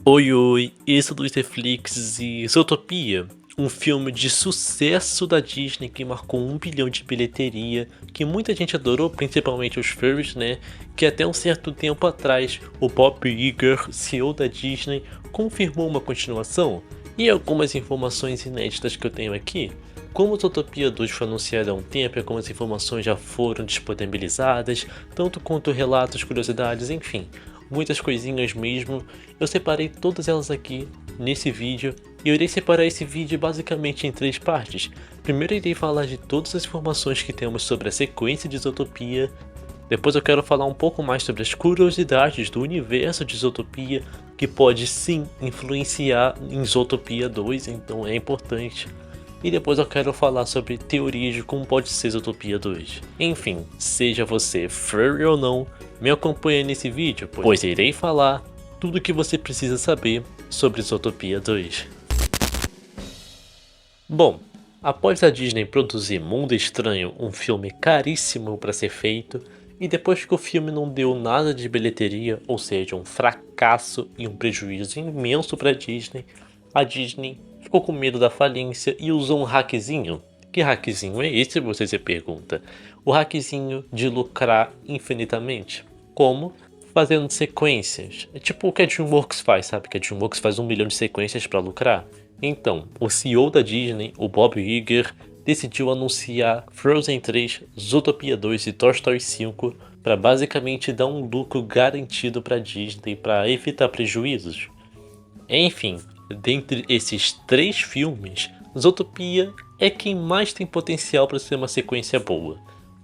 Oi, oi, esse é o Netflix e Zootopia, um filme de sucesso da Disney que marcou 1 bilhão de bilheteria, que muita gente adorou, principalmente os furries, né? Que até um certo tempo atrás, o Bob Iger, CEO da Disney, confirmou uma continuação. E algumas informações inéditas que eu tenho aqui. Como Zootopia 2 foi anunciado há um tempo e algumas informações já foram disponibilizadas, tanto quanto relatos, curiosidades, enfim, muitas coisinhas mesmo. Eu separei todas elas aqui nesse vídeo e eu irei separar esse vídeo basicamente em 3 partes. Primeiro eu irei falar de todas as informações que temos sobre a sequência de Zootopia. Depois eu quero falar um pouco mais sobre as curiosidades do universo de Zootopia, que pode sim influenciar em Zootopia 2, então é importante. E depois eu quero falar sobre teorias de como pode ser Zootopia 2. Enfim, seja você furry ou não, me acompanhe nesse vídeo, pois irei falar tudo o que você precisa saber sobre Zootopia 2. Bom, após a Disney produzir Mundo Estranho, um filme caríssimo para ser feito, e depois que o filme não deu nada de bilheteria, ou seja, um fracasso e um prejuízo imenso para a Disney ficou com medo da falência e usou um hackzinho. Que hackzinho é esse, você se pergunta? O hackzinho de lucrar infinitamente. Como? Fazendo sequências. É tipo o que a DreamWorks faz, sabe? Que a DreamWorks faz 1 milhão de sequências para lucrar. Então, o CEO da Disney, o Bob Iger, decidiu anunciar Frozen 3, Zootopia 2 e Toy Story 5 para basicamente dar um lucro garantido para a Disney para evitar prejuízos. Enfim, dentre esses 3 filmes, Zootopia é quem mais tem potencial para ser uma sequência boa.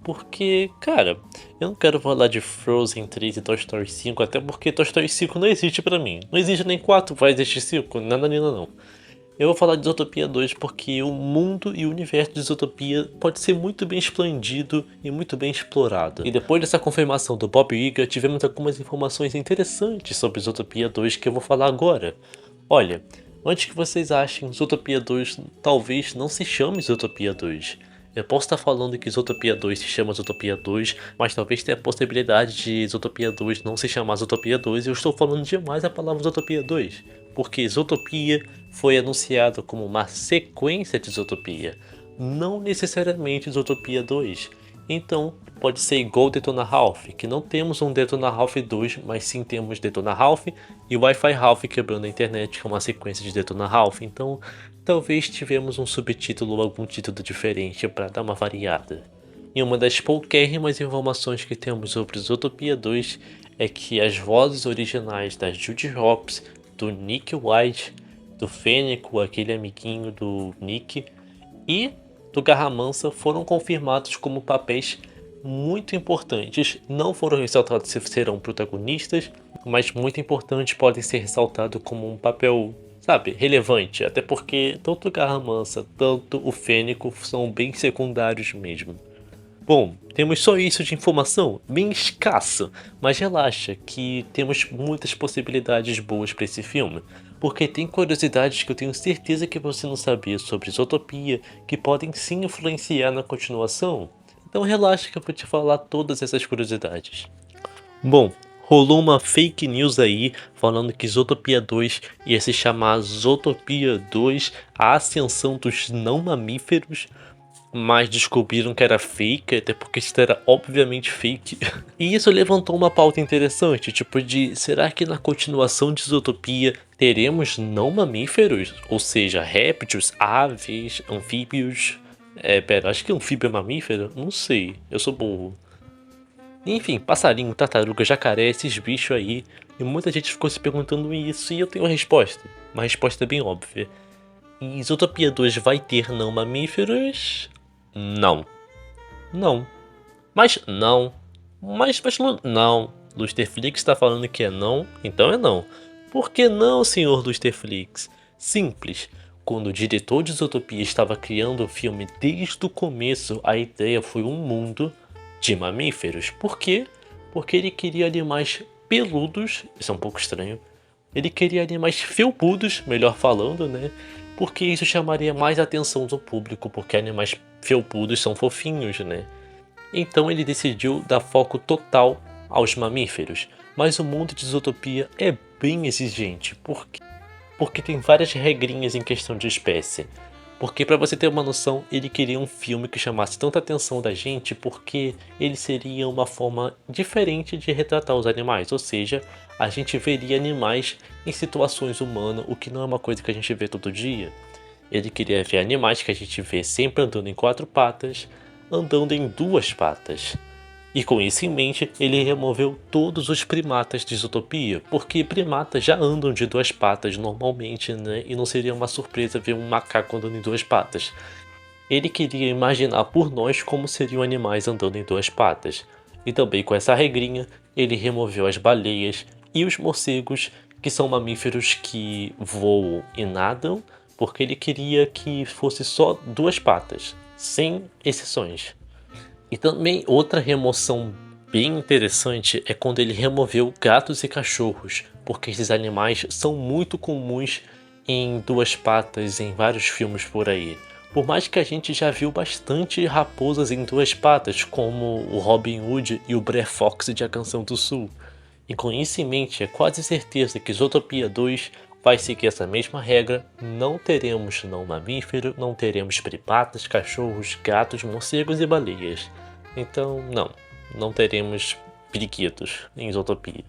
Porque, cara, eu não quero falar de Frozen 3 e Toy Story 5, até porque Toy Story 5 não existe pra mim. Não existe nem 4, vai existir 5, nada não. Eu vou falar de Zootopia 2 porque o mundo e o universo de Zootopia pode ser muito bem expandido e muito bem explorado. E depois dessa confirmação do Bob Iger, tivemos algumas informações interessantes sobre Zootopia 2 que eu vou falar agora. Olha, antes que vocês achem, Zootopia 2 talvez não se chame Zootopia 2. Eu posso estar falando que Zootopia 2 se chama Zootopia 2, mas talvez tenha a possibilidade de Zootopia 2 não se chamar Zootopia 2 e eu estou falando demais a palavra Zootopia 2. Porque Zootopia foi anunciado como uma sequência de Zootopia, não necessariamente Zootopia 2. Então, pode ser igual Detona Ralph, que não temos um Detona Ralph 2, mas sim temos Detona Ralph e Wi-Fi Ralph quebrando a internet, que é uma sequência de Detona Ralph. Então, talvez tivemos um subtítulo ou algum título diferente para dar uma variada. E uma das pouquíssimas informações que temos sobre Zootopia 2 é que as vozes originais da Judy Hopps, do Nick White, do Fênico, aquele amiguinho do Nick, e do Garra Mansa foram confirmados como papéis muito importantes. Não foram ressaltados se serão protagonistas, mas muito importantes podem ser ressaltados como um papel, sabe, relevante. Até porque tanto o Garra Mansa, tanto o Fênico são bem secundários mesmo. Bom, temos só isso de informação, bem escassa, mas relaxa que temos muitas possibilidades boas para esse filme, porque tem curiosidades que eu tenho certeza que você não sabia sobre Zootopia que podem sim influenciar na continuação. Então relaxa que eu vou te falar todas essas curiosidades. Bom, rolou uma fake news aí falando que Zootopia 2 ia se chamar Zootopia 2, a ascensão dos não mamíferos, mas descobriram que era fake, até porque isso era obviamente fake. E isso levantou uma pauta interessante, tipo de, será que na continuação de Zootopia teremos não mamíferos? Ou seja, répteis, aves, anfíbios? Pera, acho que anfíbio é mamífero? Não sei, eu sou burro. Enfim, passarinho, tartaruga, jacaré, esses bichos aí. E muita gente ficou se perguntando isso e eu tenho uma resposta. Uma resposta bem óbvia. E Zootopia 2 vai ter não mamíferos? Não. Não. Mas não. Mas não. Lusterflix está falando que é não, então é não. Por que não, senhor Lusterflix? Simples. Quando o diretor de Zootopia estava criando o filme desde o começo, a ideia foi um mundo de mamíferos. Por quê? Porque ele queria animais peludos, isso é um pouco estranho. Ele queria animais felpudos, melhor falando, né? Porque isso chamaria mais a atenção do público, porque animais felpudos são fofinhos, né? Então ele decidiu dar foco total aos mamíferos. Mas o mundo de Zootopia é bem exigente. Por quê? Porque tem várias regrinhas em questão de espécie. Porque pra você ter uma noção, ele queria um filme que chamasse tanta atenção da gente porque ele seria uma forma diferente de retratar os animais. Ou seja, a gente veria animais em situações humanas, o que não é uma coisa que a gente vê todo dia. Ele queria ver animais que a gente vê sempre andando em 4 patas, andando em 2 patas. E com isso em mente, ele removeu todos os primatas de Zootopia, porque primatas já andam de 2 patas normalmente, né? E não seria uma surpresa ver um macaco andando em 2 patas. Ele queria imaginar por nós como seriam animais andando em 2 patas. E também com essa regrinha, ele removeu as baleias e os morcegos, que são mamíferos que voam e nadam, porque ele queria que fosse só 2 patas, sem exceções. E também outra remoção bem interessante é quando ele removeu gatos e cachorros, porque esses animais são muito comuns em 2 patas em vários filmes por aí. Por mais que a gente já viu bastante raposas em 2 patas, como o Robin Hood e o Brer Fox de A Canção do Sul. E com isso em mente, é quase certeza que Zootopia 2 vai seguir essa mesma regra. Não teremos não mamífero, não teremos primatas, cachorros, gatos, morcegos e baleias. Então não teremos periquitos em Zootopia.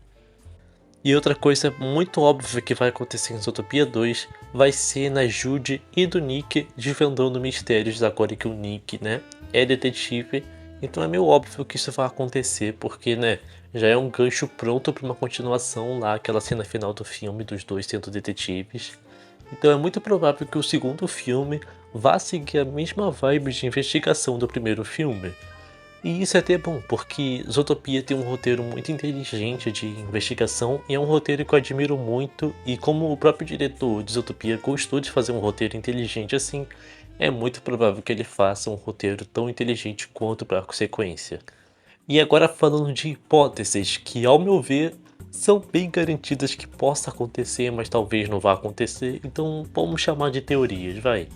E outra coisa muito óbvia que vai acontecer em Zootopia 2 vai ser na Judy e do Nick desvendando mistérios agora que o Nick, né, é detetive. Então é meio óbvio que isso vai acontecer porque, né, já é um gancho pronto para uma continuação lá, aquela cena final do filme dos dois sendo detetives. Então é muito provável que o segundo filme vá seguir a mesma vibe de investigação do primeiro filme. E isso é até bom, porque Zootopia tem um roteiro muito inteligente de investigação e é um roteiro que eu admiro muito, e como o próprio diretor de Zootopia gostou de fazer um roteiro inteligente assim, é muito provável que ele faça um roteiro tão inteligente quanto para a sequência. E agora falando de hipóteses que, ao meu ver, são bem garantidas que possa acontecer, mas talvez não vá acontecer, então vamos chamar de teorias, vai.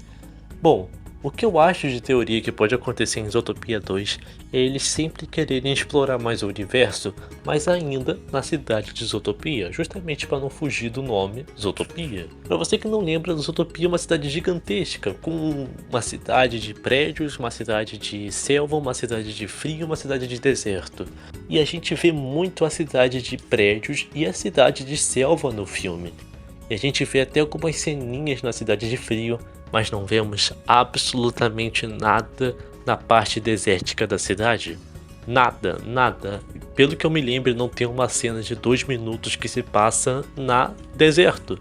Bom, o que eu acho de teoria que pode acontecer em Zootopia 2 é eles sempre quererem explorar mais o universo, mas ainda na cidade de Zootopia, justamente para não fugir do nome Zootopia. Para você que não lembra, Zootopia é uma cidade gigantesca, com uma cidade de prédios, uma cidade de selva, uma cidade de frio, uma cidade de deserto. E a gente vê muito a cidade de prédios e a cidade de selva no filme. E a gente vê até algumas ceninhas na cidade de frio, mas não vemos absolutamente nada na parte desértica da cidade. Nada, nada. Pelo que eu me lembro, não tem uma cena de 2 minutos que se passa na deserto.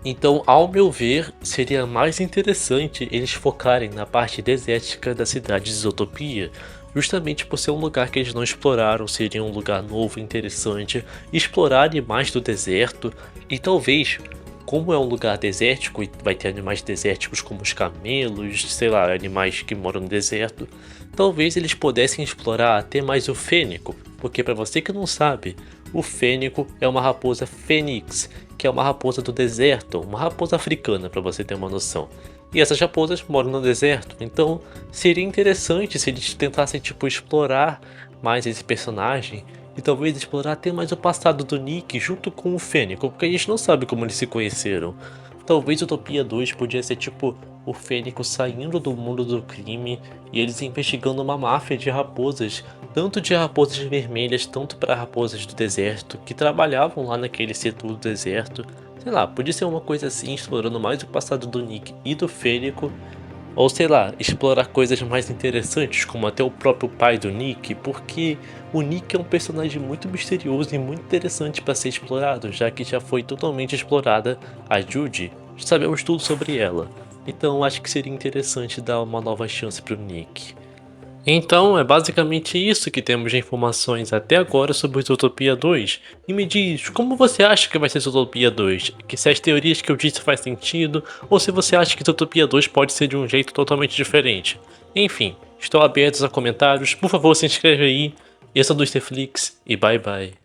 Então, ao meu ver, seria mais interessante eles focarem na parte desértica da cidade de Zootopia, justamente por ser um lugar que eles não exploraram, seria um lugar novo e interessante, explorarem mais do deserto e talvez, como é um lugar desértico e vai ter animais desérticos como os camelos, sei lá, animais que moram no deserto, talvez eles pudessem explorar até mais o fênico, porque para você que não sabe, o fênico é uma raposa fênix, que é uma raposa do deserto, uma raposa africana para você ter uma noção. E essas raposas moram no deserto, então seria interessante se eles tentassem explorar mais esse personagem e talvez explorar até mais o passado do Nick junto com o Fênico, porque a gente não sabe como eles se conheceram. Talvez Utopia 2 podia ser o Fênico saindo do mundo do crime e eles investigando uma máfia de raposas, tanto de raposas vermelhas, tanto para raposas do deserto, que trabalhavam lá naquele setor do deserto. Sei lá, podia ser uma coisa assim, explorando mais o passado do Nick e do Fênico. Ou sei lá, explorar coisas mais interessantes, como até o próprio pai do Nick, porque o Nick é um personagem muito misterioso e muito interessante para ser explorado, já que já foi totalmente explorada a Judy, sabemos tudo sobre ela. Então acho que seria interessante dar uma nova chance para o Nick. Então é basicamente isso que temos de informações até agora sobre Zootopia 2. E me diz, como você acha que vai ser Zootopia 2? Que se as teorias que eu disse faz sentido, ou se você acha que Zootopia 2 pode ser de um jeito totalmente diferente. Enfim, estou aberto a comentários, por favor se inscreve aí. Eu sou do Esteflix e bye bye.